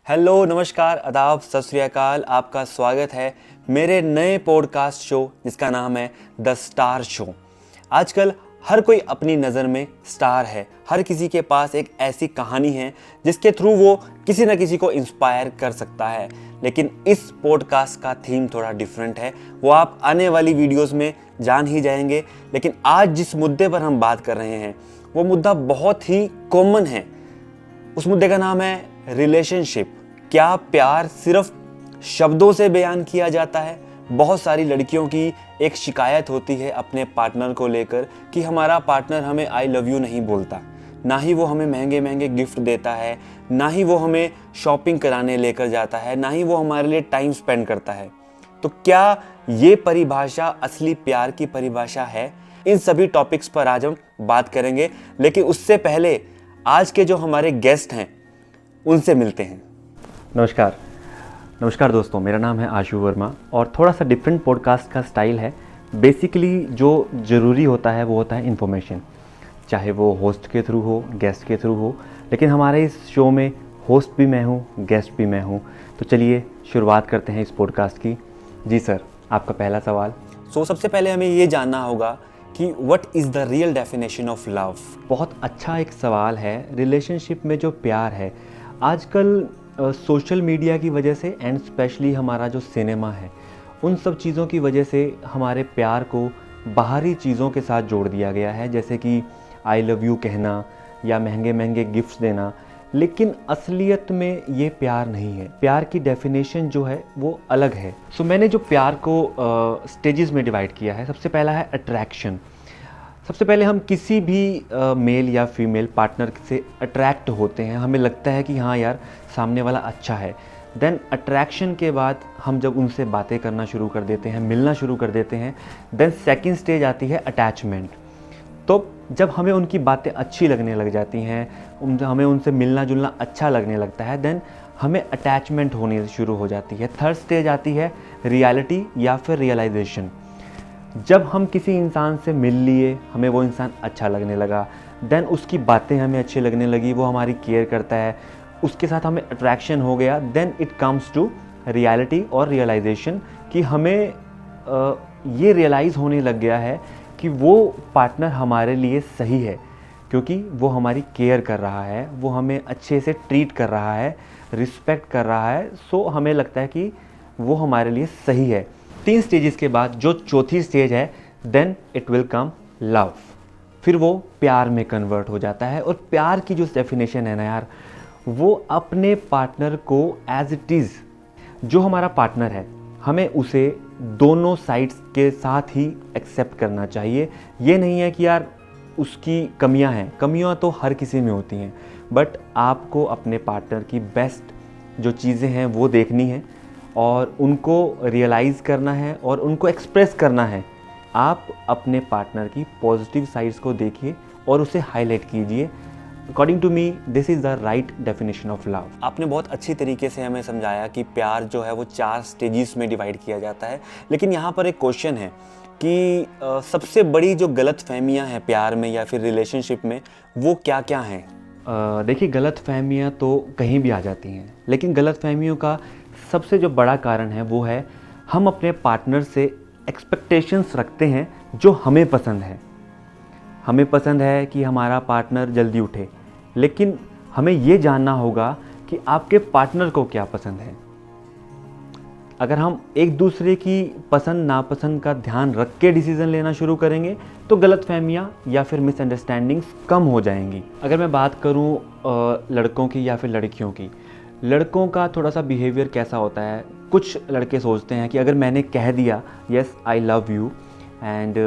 Hello, नमस्कार, आदाब, सत श्री अकाल। आपका स्वागत है मेरे नए पॉडकास्ट शो जिसका नाम है द स्टार शो। आजकल हर कोई अपनी नज़र में स्टार है। हर किसी के पास एक ऐसी कहानी है जिसके थ्रू वो किसी न किसी को इंस्पायर कर सकता है। लेकिन इस पॉडकास्ट का थीम थोड़ा डिफरेंट है, वो आप आने वाली वीडियोस में जान ही जाएंगे। लेकिन आज जिस मुद्दे पर हम बात कर रहे हैं वो मुद्दा बहुत ही कॉमन है। उस मुद्दे का नाम है रिलेशनशिप। क्या प्यार सिर्फ शब्दों से बयान किया जाता है? बहुत सारी लड़कियों की एक शिकायत होती है अपने पार्टनर को लेकर कि हमारा पार्टनर हमें आई लव यू नहीं बोलता, ना ही वो हमें महंगे महंगे गिफ्ट देता है, ना ही वो हमें शॉपिंग कराने लेकर जाता है, ना ही वो हमारे लिए टाइम स्पेंड करता है। तो क्या ये परिभाषा असली प्यार की परिभाषा है? इन सभी टॉपिक्स पर आज हम बात करेंगे। लेकिन उससे पहले आज के जो हमारे गेस्ट हैं उनसे मिलते हैं। नमस्कार दोस्तों, मेरा नाम है आशु वर्मा और थोड़ा सा डिफरेंट पॉडकास्ट का स्टाइल है। बेसिकली जो ज़रूरी होता है वो होता है इन्फॉर्मेशन, चाहे वो होस्ट के थ्रू हो, गेस्ट के थ्रू हो। लेकिन हमारे इस शो में होस्ट भी मैं हूँ, गेस्ट भी मैं हूँ। तो चलिए शुरुआत करते हैं इस पॉडकास्ट की। जी सर, आपका पहला सवाल। सबसे पहले हमें ये जानना होगा कि what is the real definition of love. बहुत अच्छा एक सवाल है। रिलेशनशिप में जो प्यार है, आजकल सोशल मीडिया की वजह से एंड स्पेशली हमारा जो सिनेमा है, उन सब चीज़ों की वजह से हमारे प्यार को बाहरी चीज़ों के साथ जोड़ दिया गया है, जैसे कि आई लव यू कहना या महंगे महंगे गिफ्ट्स देना। लेकिन असलियत में ये प्यार नहीं है। प्यार की डेफिनेशन जो है वो अलग है। मैंने जो प्यार को स्टेजेस में डिवाइड किया है, सबसे पहला है अट्रैक्शन। सबसे पहले हम किसी भी मेल या फीमेल पार्टनर से अट्रैक्ट होते हैं, हमें लगता है कि हाँ यार सामने वाला अच्छा है। देन अट्रैक्शन के बाद हम जब उनसे बातें करना शुरू कर देते हैं, मिलना शुरू कर देते हैं, देन सेकंड स्टेज आती है अटैचमेंट। तो जब हमें उनकी बातें अच्छी लगने लग जाती हैं, हमें उनसे मिलना जुलना अच्छा लगने लगता है, देन हमें अटैचमेंट होनी शुरू हो जाती है। थर्ड स्टेज आती है रियलिटी या फिर रियलाइजेशन। जब हम किसी इंसान से मिल लिए, हमें वो इंसान अच्छा लगने लगा, देन उसकी बातें हमें अच्छी लगने लगी, वो हमारी केयर करता है, उसके साथ हमें अट्रैक्शन हो गया, then it comes to reality और रियलाइजेशन कि हमें ये रियलाइज़ होने लग गया है कि वो पार्टनर हमारे लिए सही है, क्योंकि वो हमारी केयर कर रहा है, वो हमें अच्छे से ट्रीट कर रहा है, रिस्पेक्ट कर रहा है। हमें लगता है कि वो हमारे लिए सही है। 3 स्टेजेस के बाद जो चौथी स्टेज है, then it will come love. फिर वो प्यार में कन्वर्ट हो जाता है। और प्यार की जो डेफिनेशन है ना यार, वो अपने पार्टनर को एज इट इज़, जो हमारा पार्टनर है, हमें उसे दोनों साइड्स के साथ ही एक्सेप्ट करना चाहिए। ये नहीं है कि यार उसकी कमियां हैं, कमियां तो हर किसी में होती हैं, बट आपको अपने पार्टनर की बेस्ट जो चीज़ें हैं वो देखनी है और उनको रियलाइज़ करना है और उनको एक्सप्रेस करना है। आप अपने पार्टनर की पॉजिटिव साइड्स को देखिए और उसे हाईलाइट कीजिए। According to me this is the right definition of love. आपने बहुत अच्छी तरीके से हमें समझाया कि प्यार जो है वो 4 स्टेजेस में डिवाइड किया जाता है। लेकिन यहाँ पर एक क्वेश्चन है कि सबसे बड़ी जो गलत फहमियाँ हैं प्यार में या फिर रिलेशनशिप में, वो क्या क्या हैं? देखिए, गलत फहमियाँ तो कहीं भी आ जाती हैं, लेकिन गलत फहमियों का सबसे जो बड़ा कारण है वो है हम अपने पार्टनर से एक्सपेक्टेशंस रखते हैं जो हमें पसंद है। हमें पसंद है कि हमारा पार्टनर जल्दी उठे, लेकिन हमें ये जानना होगा कि आपके पार्टनर को क्या पसंद है। अगर हम एक दूसरे की पसंद नापसंद का ध्यान रख के डिसीज़न लेना शुरू करेंगे तो गलतफहमियाँ या फिर मिसअंडरस्टैंडिंग्स कम हो जाएंगी। अगर मैं बात करूँ लड़कों की या फिर लड़कियों की, लड़कों का थोड़ा सा बिहेवियर कैसा होता है। कुछ लड़के सोचते हैं कि अगर मैंने कह दिया yes I love you and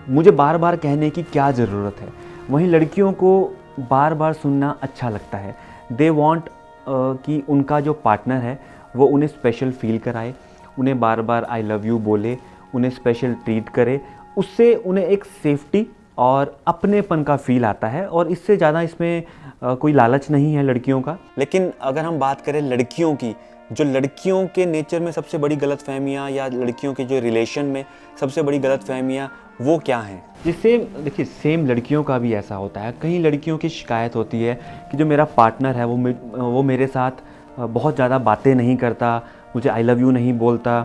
मुझे बार बार कहने की क्या ज़रूरत है। वहीं लड़कियों को बार बार सुनना अच्छा लगता है। दे वांट कि उनका जो पार्टनर है वो उन्हें स्पेशल फील कराए, उन्हें बार बार आई लव यू बोले, उन्हें स्पेशल ट्रीट करे। उससे उन्हें एक सेफ्टी और अपनेपन का फील आता है और इससे ज़्यादा इसमें कोई लालच नहीं है लड़कियों का। लेकिन अगर हम बात करें लड़कियों की, जो लड़कियों के नेचर में सबसे बड़ी गलतफहमियाँ या लड़कियों के जो रिलेशन में सबसे बड़ी गलतफहमियाँ वो क्या हैं? जिससे देखिए, सेम लड़कियों का भी ऐसा होता है। कई लड़कियों की शिकायत होती है कि जो मेरा पार्टनर है वो मेरे साथ बहुत ज़्यादा बातें नहीं करता, मुझे आई लव यू नहीं बोलता,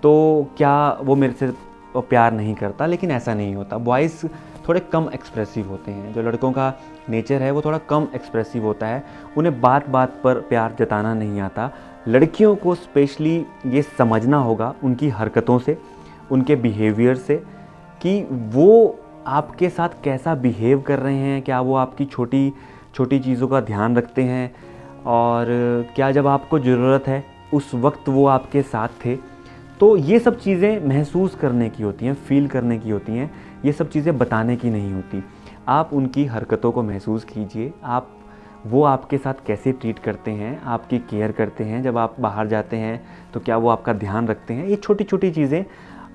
तो क्या वो मेरे से प्यार नहीं करता? लेकिन ऐसा नहीं होता। बॉयज़ थोड़े कम एक्सप्रेसिव होते हैं। जो लड़कों का नेचर है वो थोड़ा कम एक्सप्रेसिव होता है। उन्हें बात बात पर प्यार जताना नहीं आता। लड़कियों को स्पेशली ये समझना होगा उनकी हरकतों से, उनके बिहेवियर से, कि वो आपके साथ कैसा बिहेव कर रहे हैं। क्या वो आपकी छोटी छोटी चीज़ों का ध्यान रखते हैं, और क्या जब आपको ज़रूरत है उस वक्त वो आपके साथ थे? तो ये सब चीज़ें महसूस करने की होती हैं, फ़ील करने की होती हैं। ये सब चीज़ें बताने की नहीं होती। आप उनकी हरकतों को महसूस कीजिए। वो आपके साथ कैसे ट्रीट करते हैं, आपकी केयर करते हैं, जब आप बाहर जाते हैं तो क्या वो आपका ध्यान रखते हैं। ये छोटी छोटी चीज़ें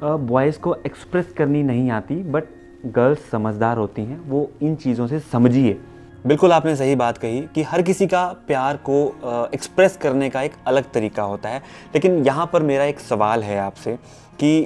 बॉयज़ को एक्सप्रेस करनी नहीं आती, बट गर्ल्स समझदार होती हैं, वो इन चीज़ों से समझिए। बिल्कुल आपने सही बात कही कि हर किसी का प्यार को एक्सप्रेस करने का एक अलग तरीका होता है। लेकिन यहाँ पर मेरा एक सवाल है आपसे कि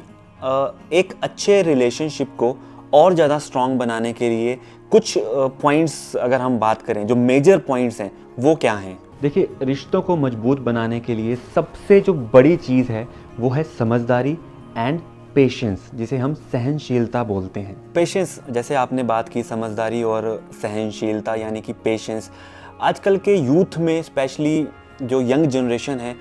एक अच्छे रिलेशनशिप को और ज़्यादा स्ट्रॉन्ग बनाने के लिए कुछ पॉइंट्स अगर हम बात करें, जो मेजर पॉइंट्स हैं वो क्या हैं? देखिए, रिश्तों को मजबूत बनाने के लिए सबसे जो बड़ी चीज़ है वो है समझदारी एंड पेशेंस, जिसे हम सहनशीलता बोलते हैं। पेशेंस, जैसे आपने बात की समझदारी और सहनशीलता यानी कि पेशेंस, आजकल के यूथ में स्पेशली जो यंग जनरेशन है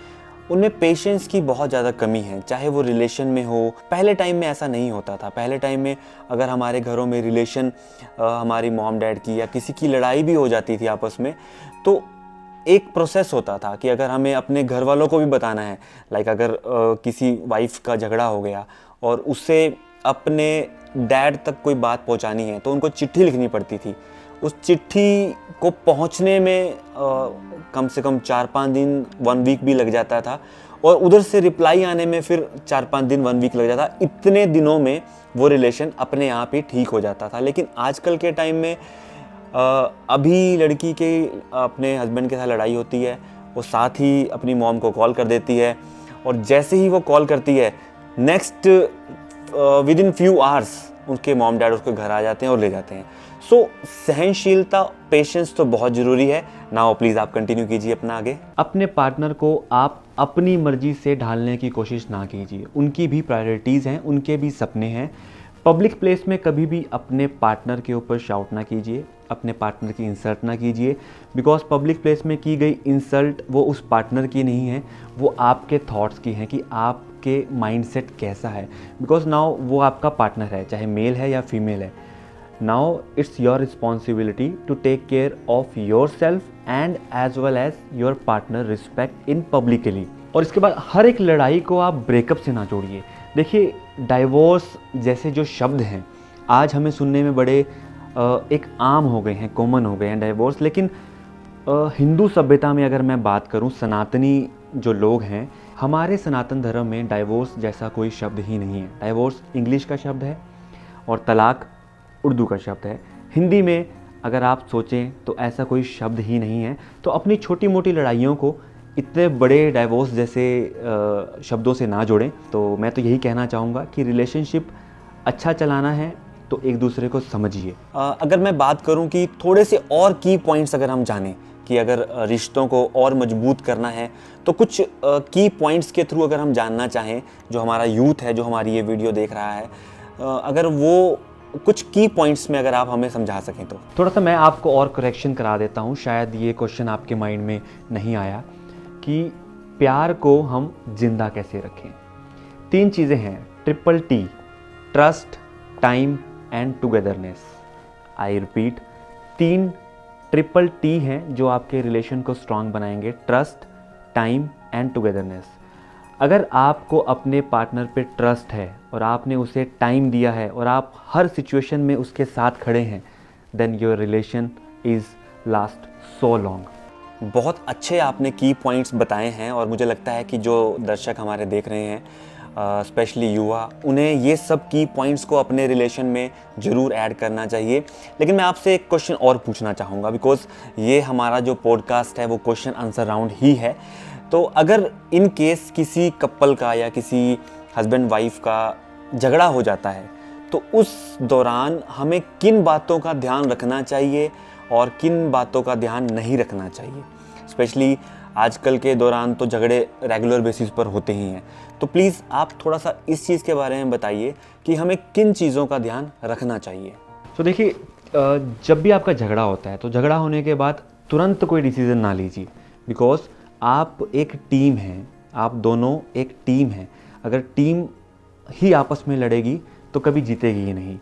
उनमें पेशेंस की बहुत ज़्यादा कमी है, चाहे वो रिलेशन में हो। पहले टाइम में ऐसा नहीं होता था। पहले टाइम में अगर हमारे घरों में रिलेशन, हमारी मॉम डैड की या किसी की लड़ाई भी हो जाती थी आपस में, तो एक प्रोसेस होता था कि अगर हमें अपने घर वालों को भी बताना है, लाइक अगर किसी वाइफ का झगड़ा हो गया और उससे अपने डैड तक कोई बात पहुंचानी है तो उनको चिट्ठी लिखनी पड़ती थी। उस चिट्ठी को पहुंचने में कम से कम 4-5 दिन, 1 वीक भी लग जाता था, और उधर से रिप्लाई आने में फिर 4-5 दिन, 1 वीक लग जाता। इतने दिनों में वो रिलेशन अपने आप ही ठीक हो जाता था। लेकिन आजकल के टाइम में अभी लड़की के अपने हस्बैंड के साथ लड़ाई होती है, वो साथ ही अपनी मॉम को कॉल कर देती है, और जैसे ही वो कॉल करती है next with in few hours उनके मॉम डैड उसके घर आ जाते हैं और ले जाते हैं। सो सहनशीलता, पेशेंस तो बहुत ज़रूरी है। नाउ प्लीज़ आप कंटिन्यू कीजिए अपना आगे। अपने पार्टनर को आप अपनी मर्जी से ढालने की कोशिश ना कीजिए। उनकी भी प्रायोरिटीज़ हैं, उनके भी सपने हैं। पब्लिक प्लेस में कभी भी अपने पार्टनर के ऊपर शाउट ना कीजिए, अपने पार्टनर की इंसल्ट ना कीजिए, बिकॉज पब्लिक प्लेस में की गई इंसल्ट वो उस पार्टनर की नहीं है, वो आपके थॉट्स की हैं कि आपके माइंडसेट कैसा है। बिकॉज नाउ वो आपका पार्टनर है, चाहे मेल है या फीमेल है। Now it's your responsibility to take care of yourself and as well as your partner respect in publicly. और इसके बाद हर एक लड़ाई को आप ब्रेकअप से ना जोड़िए। देखिए, डाइवोर्स जैसे जो शब्द हैं आज हमें सुनने में बड़े एक आम हो गए हैं, कॉमन हो गए हैं डाइवोर्स। लेकिन हिंदू सभ्यता में अगर मैं बात करूं, सनातनी जो लोग हैं, हमारे सनातन धर्म में डाइवोर्स जैसा कोई शब्द ही नहीं है। डाइवोर्स इंग्लिश का शब्द है और तलाक उर्दू का शब्द है। हिंदी में अगर आप सोचें तो ऐसा कोई शब्द ही नहीं है। तो अपनी छोटी मोटी लड़ाइयों को इतने बड़े डाइवोर्स जैसे शब्दों से ना जोड़ें। तो मैं तो यही कहना चाहूँगा कि रिलेशनशिप अच्छा चलाना है तो एक दूसरे को समझिए। अगर मैं बात करूं कि थोड़े से और की पॉइंट्स अगर हम जानें कि अगर रिश्तों को और मजबूत करना है तो कुछ की पॉइंट्स के थ्रू अगर हम जानना चाहें, जो हमारा यूथ है जो हमारी ये वीडियो देख रहा है, अगर वो कुछ की पॉइंट्स में अगर आप हमें समझा सकें तो। थोड़ा सा मैं आपको और करेक्शन करा देता हूँ, शायद ये क्वेश्चन आपके माइंड में नहीं आया कि प्यार को हम जिंदा कैसे रखें। 3 चीज़ें हैं, triple T, trust, time and togetherness. I repeat, 3 triple T हैं जो आपके रिलेशन को स्ट्रांग बनाएंगे, ट्रस्ट, टाइम एंड टुगेदरनेस। अगर आपको अपने पार्टनर पे ट्रस्ट है और आपने उसे टाइम दिया है और आप हर सिचुएशन में उसके साथ खड़े हैं, then your relation is last so long. बहुत अच्छे आपने की पॉइंट्स बताए हैं, और मुझे लगता है कि जो दर्शक हमारे देख रहे हैं, स्पेशली युवा, उन्हें ये सब की पॉइंट्स को अपने रिलेशन में ज़रूर ऐड करना चाहिए। लेकिन मैं आपसे एक क्वेश्चन और पूछना चाहूँगा, बिकॉज ये हमारा जो पॉडकास्ट है वो क्वेश्चन आंसर राउंड ही है। तो अगर इन केस किसी कपल का या किसी हस्बैंड वाइफ का झगड़ा हो जाता है तो उस दौरान हमें किन बातों का ध्यान रखना चाहिए और किन बातों का ध्यान नहीं रखना चाहिए। स्पेशली आजकल के दौरान तो झगड़े रेगुलर बेसिस पर होते ही हैं। तो प्लीज़ आप थोड़ा सा इस चीज़ के बारे में बताइए कि हमें किन चीज़ों का ध्यान रखना चाहिए। तो देखिए, जब भी आपका झगड़ा होता है तो झगड़ा होने के बाद तुरंत कोई डिसीज़न ना लीजिए, बिकॉज आप एक टीम हैं, आप दोनों एक टीम हैं। अगर टीम ही आपस में लड़ेगी तो कभी जीतेगी ही नहीं।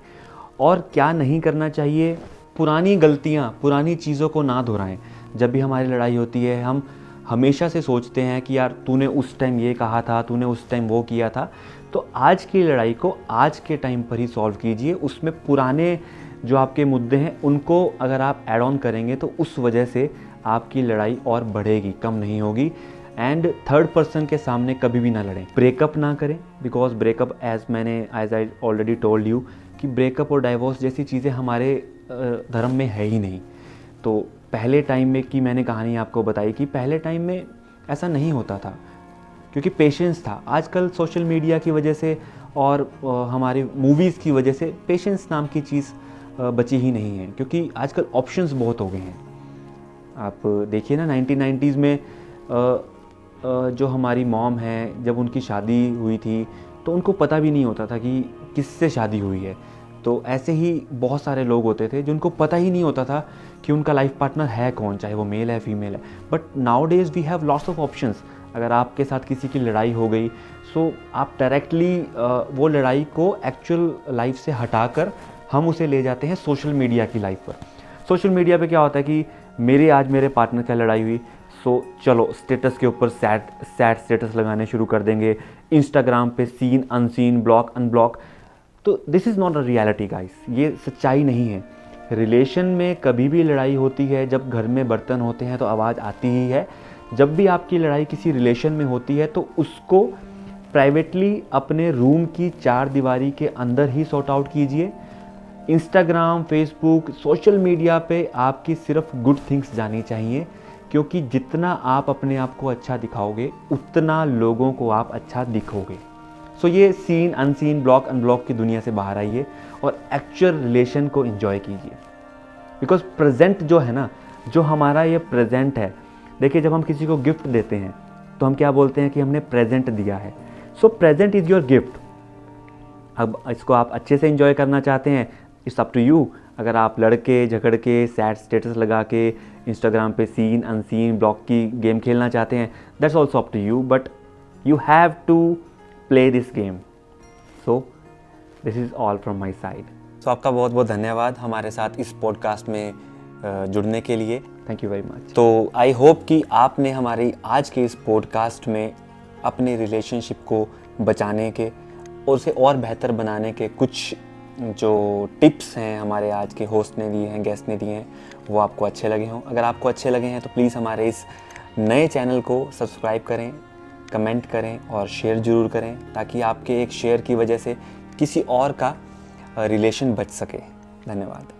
और क्या नहीं करना चाहिए, पुरानी गलतियाँ, पुरानी चीज़ों को ना दोहराएं। जब भी हमारी लड़ाई होती है हम हमेशा से सोचते हैं कि यार तूने उस टाइम ये कहा था, तूने उस टाइम वो किया था। तो आज की लड़ाई को आज के टाइम पर ही सॉल्व कीजिए। उसमें पुराने जो आपके मुद्दे हैं उनको अगर आप ऐड ऑन करेंगे तो उस वजह से आपकी लड़ाई और बढ़ेगी, कम नहीं होगी। एंड थर्ड पर्सन के सामने कभी भी ना लड़ें, ब्रेकअप ना करें, because breakup as I already told you कि ब्रेकअप और डाइवोर्स जैसी चीज़ें हमारे धर्म में है ही नहीं। तो पहले टाइम में की मैंने कहानी आपको बताई कि पहले टाइम में ऐसा नहीं होता था क्योंकि पेशेंस था। आजकल सोशल मीडिया की वजह से और हमारी मूवीज़ की वजह से पेशेंस नाम की चीज़ बची ही नहीं है, क्योंकि आजकल ऑप्शंस बहुत हो गए हैं। आप देखिए ना 1990s में जो हमारी मॉम है, जब उनकी शादी हुई थी तो उनको पता भी नहीं होता था कि किससे शादी हुई है। तो ऐसे ही बहुत सारे लोग होते थे जिनको पता ही नहीं होता था कि उनका लाइफ पार्टनर है कौन, चाहे वो मेल है फीमेल है। But nowadays we have lots of options. अगर आपके साथ किसी की लड़ाई हो गई सो आप डायरेक्टली वो लड़ाई को एक्चुअल लाइफ से हटाकर हम उसे ले जाते हैं सोशल मीडिया की लाइफ पर। सोशल मीडिया पे क्या होता है कि आज मेरे पार्टनर का लड़ाई हुई, सो चलो स्टेटस के ऊपर सैड स्टेटस लगाने शुरू कर देंगे, इंस्टाग्राम पे सीन अनसीन, ब्लॉक अनब्लॉक। तो this is not a reality guys, ये सच्चाई नहीं है। रिलेशन में कभी भी लड़ाई होती है, जब घर में बर्तन होते हैं तो आवाज़ आती ही है। जब भी आपकी लड़ाई किसी रिलेशन में होती है तो उसको प्राइवेटली अपने रूम की 4 दीवारी के अंदर ही सॉर्ट आउट कीजिए। इंस्टाग्राम, फेसबुक, सोशल मीडिया पे आपकी सिर्फ गुड थिंग्स जानी चाहिए, क्योंकि जितना आप अपने आप को अच्छा दिखाओगे उतना लोगों को आप अच्छा दिखोगे। सो ये सीन अनसीन, ब्लॉक अनब्लॉक की दुनिया से बाहर आइए और एक्चुअल रिलेशन को एंजॉय कीजिए। बिकॉज प्रेजेंट जो है ना, जो हमारा ये प्रेजेंट है, देखिए जब हम किसी को गिफ्ट देते हैं तो हम क्या बोलते हैं कि हमने प्रेजेंट दिया है। सो प्रेजेंट इज़ योर गिफ्ट। अब इसको आप अच्छे से एंजॉय करना चाहते हैं, इट्स अप टू यू। अगर आप लड़के झगड़ के सैड स्टेटस लगा के इंस्टाग्राम पे सीन अनसीन ब्लॉक की गेम खेलना चाहते हैं, that's also up to you, but you have to play this game. So this is all from my side. तो आपका बहुत बहुत धन्यवाद हमारे साथ इस पॉडकास्ट में जुड़ने के लिए। Thank you very much. तो आई होप कि आपने हमारी आज के इस पॉडकास्ट में अपने रिलेशनशिप को बचाने के और उसे और बेहतर बनाने के कुछ जो टिप्स हैं हमारे आज के होस्ट ने दिए हैं, गेस्ट ने दिए हैं, वो आपको अच्छे लगे हों। अगर आपको अच्छे लगे हैं तो प्लीज़ हमारे इस नए चैनल को सब्सक्राइब करें, कमेंट करें और शेयर ज़रूर करें, ताकि आपके एक शेयर की वजह से किसी और का रिलेशन बच सके। धन्यवाद।